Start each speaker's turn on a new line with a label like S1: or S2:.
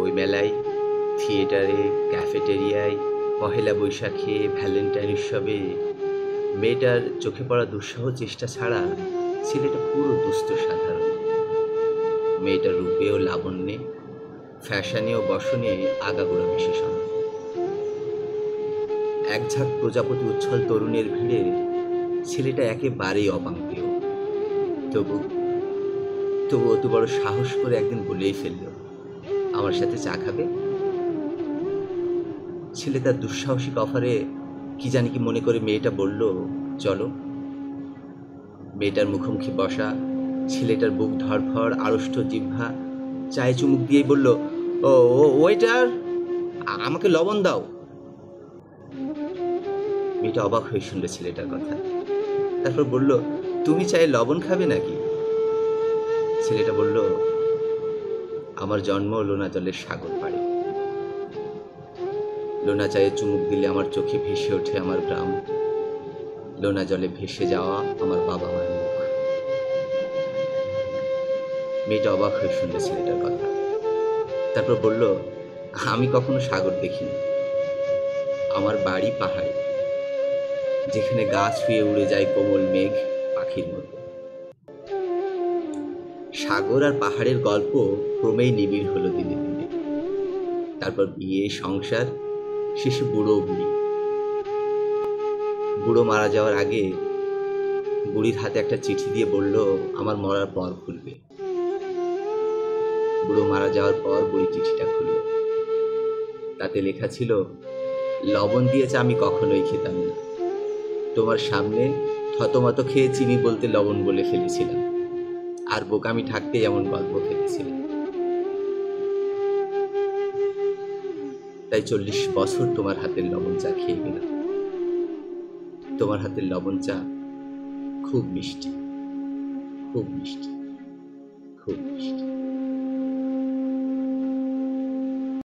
S1: বইমেলায়, থিয়েটারে, ক্যাফেটেরিয়ায়, পহেলা বৈশাখে, ভ্যালেন্টাইন উৎসবে মেয়েটার চোখে পড়া দুঃসহ চেষ্টা ছাড়া ছেলেটা পুরো দুস্থ সাধারণ। মেয়েটার রূপে ও লাবণ্যে, ফ্যাশনে ও বসনে আগাগোড়া বিশেষণ। এক ঝাঁক প্রজাপতি উচ্ছল তরুণের ভিড়ে ছেলেটা একেবারেই অপাঙ্কেয়। তবু অত বড় সাহস করে একদিন বলেই ফেলল, আমার সাথে চা খাবে? ছেলে তার দুঃসাহসিক অফারে কি জানি কি মনে করে মেয়েটা বলল, চলো। মেয়েটার মুখোমুখি বসা ছেলেটার বুক ধড়ফড়, আড়ষ্ট জিহ্বা চায়ে চুমুক দিয়েই বলল, ও ওয়েটার, আমাকে লবণ দাও। মেয়েটা অবাক হয়ে শুনল ছেলেটার কথা, তারপর বলল, তুমি চায়ে লবণ খাবে নাকি? ছেলেটা বলল, আমার জন্ম লোনা জলের সাগর পাড়ে। লোনা চায়ে চুমুক দিলে আমার চোখে ভেসে ওঠে আমার গ্রাম, লোনা জলে ভেসে যাওয়া আমার বাবা মার মুখ। মেয়েটা অবাক হয়ে শুনল ছেলেটার কথা, তারপর বলল, আমি কখনো সাগর দেখিনি। আমার বাড়ি পাহাড়ে, যেখানে গাছ ছুঁয়ে উড়ে যায় কোমল মেঘ পাখির মতো। সাগর আর পাহাড়ের গল্প ক্রমেই নিবিড় হলো দিনে দিনে। তারপর বিয়ে, সংসার, শেষে বুড়ো বুড়ি। বুড়ো মারা যাওয়ার আগে বুড়ির হাতে একটা চিঠি দিয়ে বলল, আমার মরার পর খুলবে। বুড়ো মারা যাওয়ার পর বুড়ি চিঠিটা খুলল। তাতে লেখা ছিল, লবণ দিয়েছে আমি কখনোই খেতাম না, তোমার সামনে থতমত খেয়ে চিনি বলতে লবণ বলে ফেলেছিলাম, আর বোকামি থাকতে এমন গল্প ফেলেছিলাম। তাই 40 বছর তোমার হাতের লবণ চা খেয়ে গেলাম। তোমার হাতের লবণ চা খুব মিষ্টি, খুব মিষ্টি, খুব মিষ্টি।